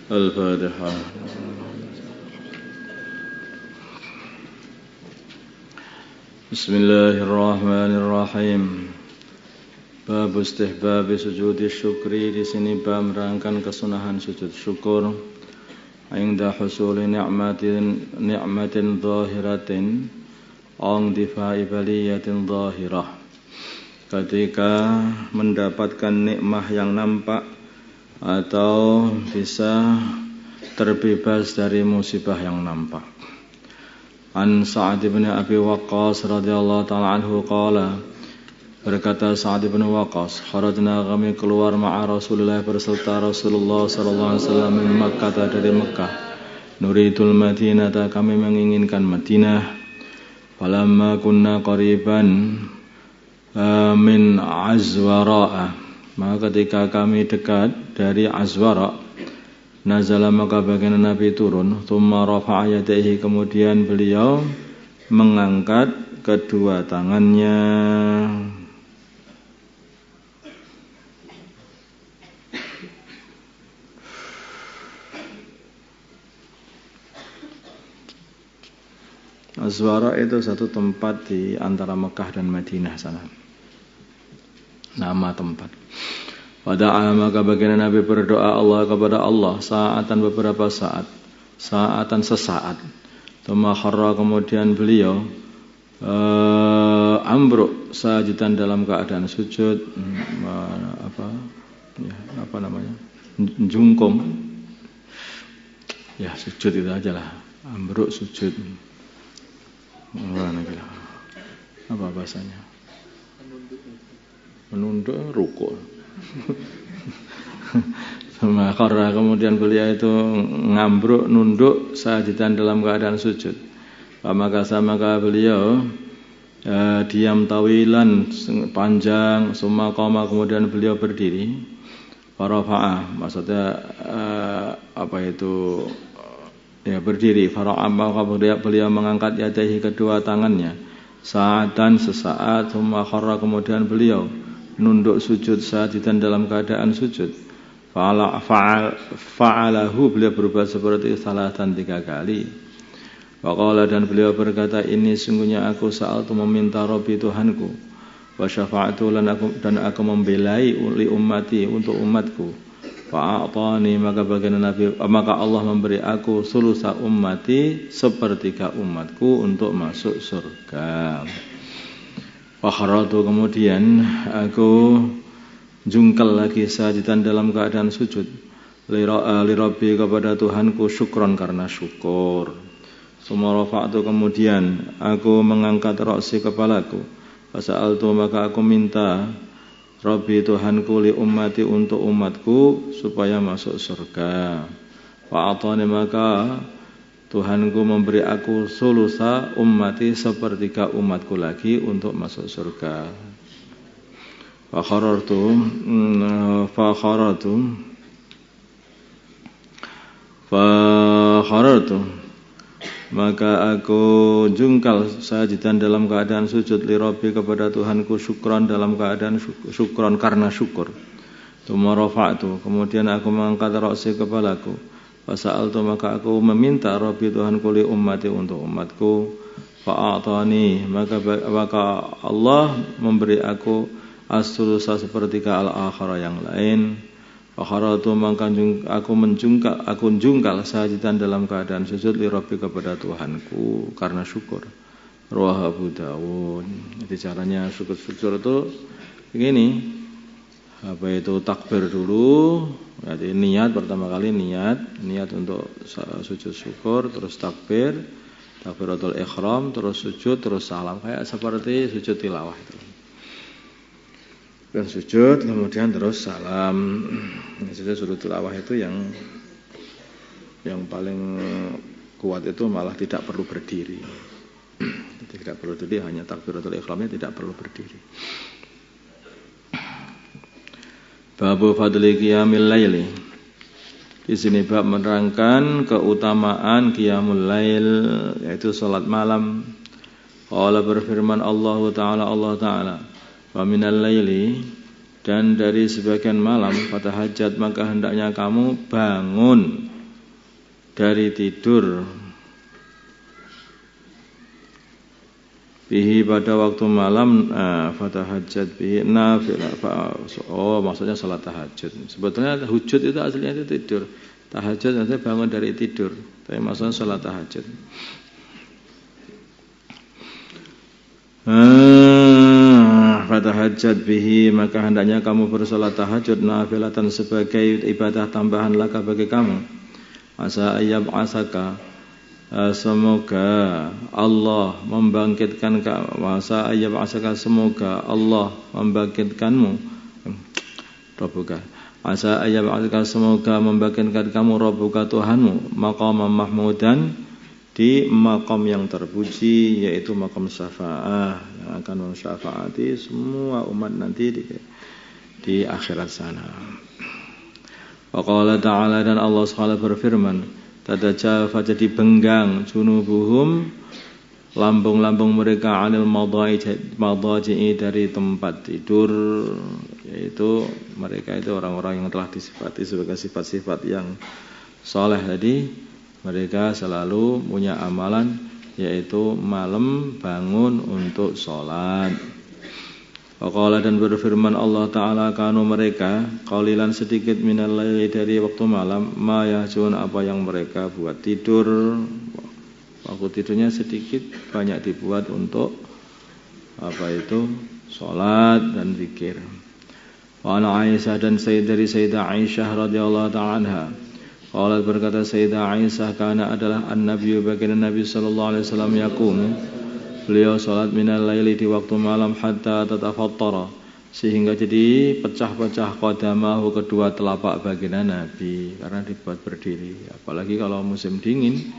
Al-Fatihah. Bismillahirrahmanirrahim. Bab istihbab sujudi syukri, di sini bab menerangkan kesunahan sujud syukur inda husuli ni'matin zahiratin ang difa'i baliyatin zahirah, ketika mendapatkan nikmah yang nampak atau bisa terbebas dari musibah yang nampak. An Sa'ad bin Abi Waqqas radhiyallahu ta'ala anhu qala, berkata Sa'ad bin Waqqas, kharajna, kami keluar ma'a Rasulullah, berserta Rasulullah sallallahu alaihi wasallam, min Makkah, dari Makkah, nuridul Madinah, kami menginginkan Madinah. Falamma kunna qariban min Azwara, maka ketika kami dekat dari Azwara, nazala, maka baginda Nabi turun, thumma rafa'a yadayhi, kemudian beliau mengangkat kedua tangannya. Azwara itu satu tempat di antara Mekah dan Madinah sana, nama tempat. Wada'a, maka baginda Nabi berdoa Allah kepada Allah, saatan, beberapa saat, saatan sesaat. Tsumma kharra, kemudian beliau ambruk sajidan, dalam keadaan sujud, jungkung. Ya, sujud itu aja lah, ambruk sujud. Apa bahasanya? Menunduk, rukuk. Sama kharra, kemudian beliau itu ngambruk, nunduk, sajidan, dalam keadaan sujud. Maka beliau diam tawilan, panjang. Summa qama, kemudian beliau berdiri. Farafa'a, maksudnya berdiri. Fara'a, maka beliau mengangkat yadaihi, kedua tangannya, saatan sesaat. Summa kharra, kemudian beliau nunduk sujud, sajidan, dalam keadaan sujud. Fa'alahu, beliau berbuat seperti salatan, 3 kali. Waqala, dan beliau berkata, ini sungguhnya aku sa'altu, meminta Rabbi Tuhanku, wa syafa'atu, dan aku membelai li ummati, untuk umatku. Fa'atani, maka Allah memberi aku sulusa ummati, sepertiga umatku, untuk masuk surga. Fakharatu, kemudian aku jungkal lagi, sajidan, dalam keadaan sujud, li Rabbi, kepada Tuhanku, syukron, karena syukur. Summa rafa'tu, kemudian aku mengangkat ra'si, kepalaku. Fasa'altu, maka aku minta Rabbi, Tuhanku, li ummati, untuk umatku, supaya masuk surga. Fa'atani, maka Tuhanku memberi aku sulusa ummati, sepertiga umatku lagi, untuk masuk surga. Fakharatu, maka aku jungkal sajidan, dalam keadaan sujud, li Rabbi, kepada Tuhanku, syukron, dalam keadaan syukron, karena syukur. Tsumma rafa'tu, kemudian aku mengangkat ra'si, kepalaku. Fasa'altu, maka aku meminta Rabbi, Tuhanku, li ummati, untuk umatku. Fa'atani, maka Allah memberi aku as-sulusa, sepertiga al-akhara, yang lain. Fakharatu, maka aku jungkal sajidan, dalam keadaan sujud, li Rabbi, kepada Tuhanku, karena syukur. Rawahu Abu Dawud. Jadi caranya syukur itu begini. Takbir dulu. Jadi niat, pertama kali niat untuk sujud syukur, terus takbiratul ihram, terus sujud, terus salam, kayak seperti sujud tilawah itu. Dan sujud, kemudian terus salam. Sujud tilawah itu yang paling kuat itu malah tidak perlu berdiri. Tidak perlu berdiri, hanya takbiratul ihramnya tidak perlu berdiri. Babu fadli qiyamil laili. Di sini bab menerangkan keutamaan qiyamul lail, yaitu salat malam. Qala, berfirman Allah Ta'ala, wa minal laili, dan dari sebagian malam, fatahajjat, maka hendaknya kamu bangun dari tidur bihi pada waktu malam, fatahajjat bihi nafilah. Oh, maksudnya salat tahajud. Sebetulnya hujud itu aslinya itu tidur. Tahajud maksudnya bangun dari tidur. Tapi maksudnya salat tahajud. Fatahajjat bihi, maka hendaknya kamu bersalat tahajud nafilatan sebagai ibadah tambahan laka bagi kamu. Asa ayyab asaka, semoga Allah membangkitkan masa ayyab asaka, semoga Allah membangkitkanmu. Rabbuka, asa ayyab asaka, semoga membangkitkan kamu Rabbuka Tuhanmu maqaman mahmudan, di maqam yang terpuji, yaitu maqam syafa'ah yang akan mensyafaati semua umat nanti di akhirat sana. Wa qala ta'ala, dan Allah SWT berfirman, tatajafa, jadi benggang, junubuhum, lambung-lambung mereka, anil madaji'i, dari tempat tidur, yaitu mereka itu orang-orang yang telah disifati sebagai sifat-sifat yang saleh tadi. Mereka selalu punya amalan, yaitu malam bangun untuk sholat. Waqala, dan berfirman Allah Ta'ala, kanu mereka qalilan, sedikit minal laili, dari waktu malam, ma yahjun, apa yang mereka buat tidur. Waktu tidurnya sedikit, banyak dibuat untuk apa itu, sholat dan zikir. Wa ana Aisyah, dan dari Sayyidah Aisyah radhiyallahu ta'ala anha, qalat, berkata Sayyidah Aisyah, kana adalah an-nabiyyu, baginda Nabi sallallahu alaihi wasallam, yaqumu, beliau salat minal laili, di waktu malam, hatta tatafattara, sehingga jadi pecah-pecah qadamahu, kedua telapak baginda Nabi, karena dibuat berdiri. Apalagi kalau musim dingin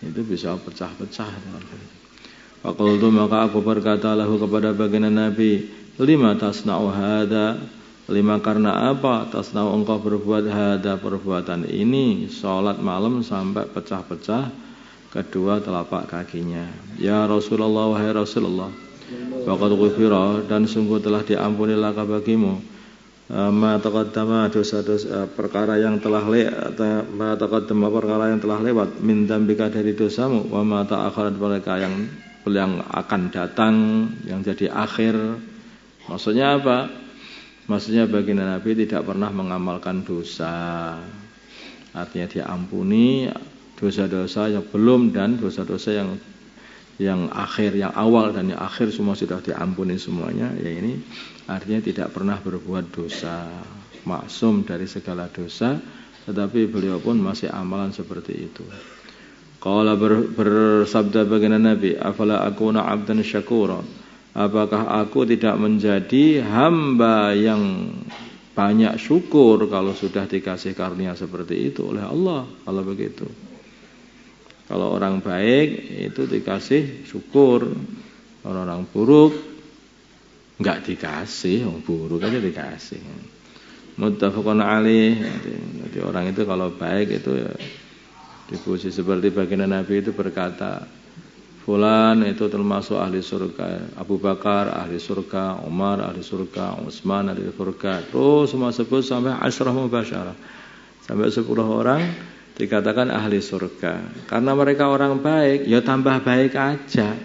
itu bisa pecah-pecah. Faqultu, maka aku berkata lahu, kepada baginda Nabi, lima tasna'u hadza, lima, karena apa, tasna'u, engkau berbuat hadza, perbuatan ini, salat malam sampai pecah-pecah kedua telapak kakinya. Ya Rasulullah, wahai Rasulullah, waqad ghufira, dan sungguh telah diampuni laka bagimu, ma taqaddama, dosa-dosa, perkara yang telah ma taqaddama, perkara yang telah lewat, min dzambika, dari dosamu, wa ma ta'akharat, mereka yang akan datang, yang jadi akhir. Maksudnya apa? Maksudnya baginda Nabi tidak pernah mengamalkan dosa, artinya diampuni dosa-dosa yang belum dan dosa-dosa yang akhir, yang awal dan yang akhir semua sudah diampuni semuanya. Ya, ini artinya tidak pernah berbuat dosa, maksum dari segala dosa, tetapi beliau pun masih amalan seperti itu. Qala, bersabda baginda Nabi, afala akuna abdan syakura, apakah aku tidak menjadi hamba yang banyak syukur kalau sudah dikasih karunia seperti itu oleh Allah. Kalau begitu, kalau orang baik itu dikasih syukur, kalau orang buruk enggak dikasih, orang buruk aja dikasih. Muttafaqun alaih. Jadi orang itu kalau baik itu ya dipuji, seperti baginda Nabi itu berkata, fulan itu termasuk ahli surga, Abu Bakar ahli surga, Umar ahli surga, Utsman ahli surga, terus semua sebut sampai asyrah mubasyarah, sampai 10 orang dikatakan ahli surga. Karena mereka orang baik, ya tambah baik aja.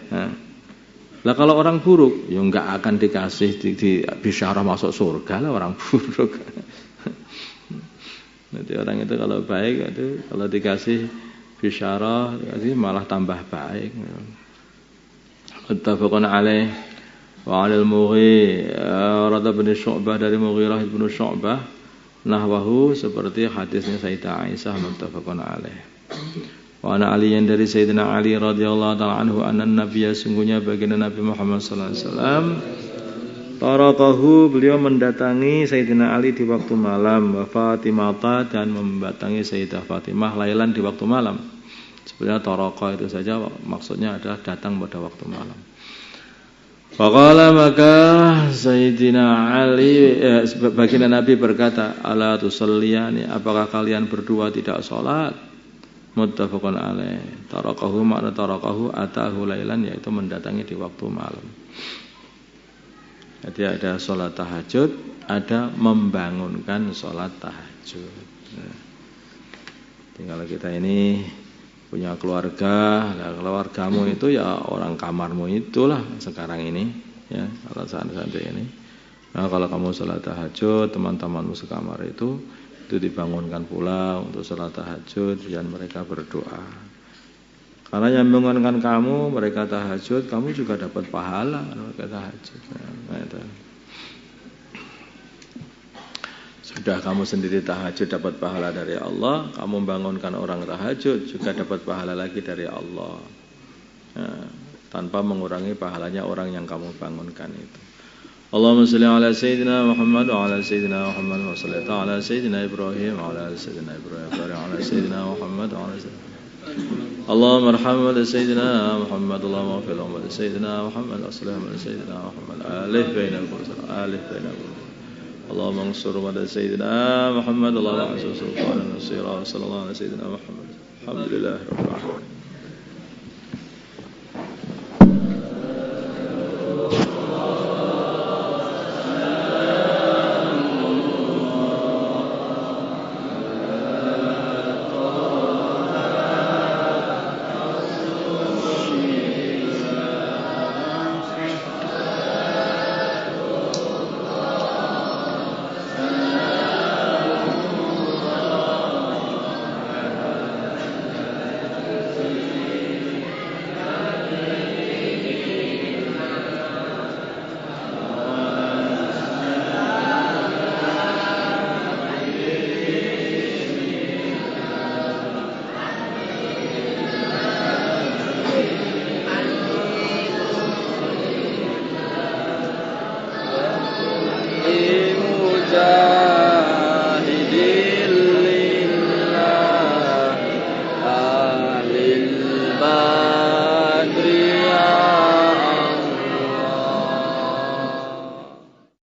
Lah kalau orang buruk, ya enggak akan dikasih di bisyarah masuk surga lah orang buruk. Nanti orang itu kalau baik itu kalau dikasih bisyarah malah tambah baik. Muttafaqun alaih. Wa 'alal Mughirah bin Syu'bah, dari Mughirah bin Syu'bah, nahwahu, seperti hadisnya Sayyidah Aisyah, muttafaqun alaih. Wa ana Ali, yang dari Sayyidina Ali radhiyallahu ta'ala anhu, anna nabiyya, sungguhnya baginda Nabi Muhammad sallallahu alaihi wasallam, tarakahu, beliau mendatangi Sayyidina Ali di waktu malam, wa Fatimah, dan mendatangi Sayyidah Fatimah lailan, di waktu malam. Sebenarnya taraka itu saja maksudnya adalah datang pada waktu malam. Faqala, maka Sayyidina Ali, baginda Nabi berkata, ala tusalliyani, apakah kalian berdua tidak salat? Muttafaqun alaih. Tarakahu, makna tarakahu atahu lailan, yaitu mendatangi di waktu malam. Jadi ada sholat tahajud, ada membangunkan sholat tahajud. Tinggal kita ini punya keluarga, nah keluargamu itu ya orang kamarmu itulah sekarang ini, ya kalau santri ini. Nah kalau kamu sholat tahajud, teman-temanmu sekamar itu dibangunkan pula untuk sholat tahajud dan mereka berdoa. Karena yang membangunkan kamu, mereka tahajud, kamu juga dapat pahala mereka tahajud. Nah, itu. Sudah kamu sendiri tahajud dapat pahala dari Allah, kamu membangunkan orang tahajud juga dapat pahala lagi dari Allah, nah, tanpa mengurangi pahalanya orang yang kamu bangunkan itu. Allahumma shalli ala sayyidina Muhammad wa ala sayyidina Muhammad wa salli ala sayyidina Ibrahim wa ala sayyidina Ibrahim wa ala sayyidina Muhammad wa ala sayyidina Allahumma arham wa sayyidina Muhammad Allahumma fil wa sayyidina Muhammad sallallahu alaihi sayyidina Muhammad alif bainal qur'an alif bainal qur'an Allahumma ansur wa sayyidina Muhammad Allahumma ansur sultanan nasira sallallahu alaihi sayyidina Muhammad alhamdulillah rabbil alamin.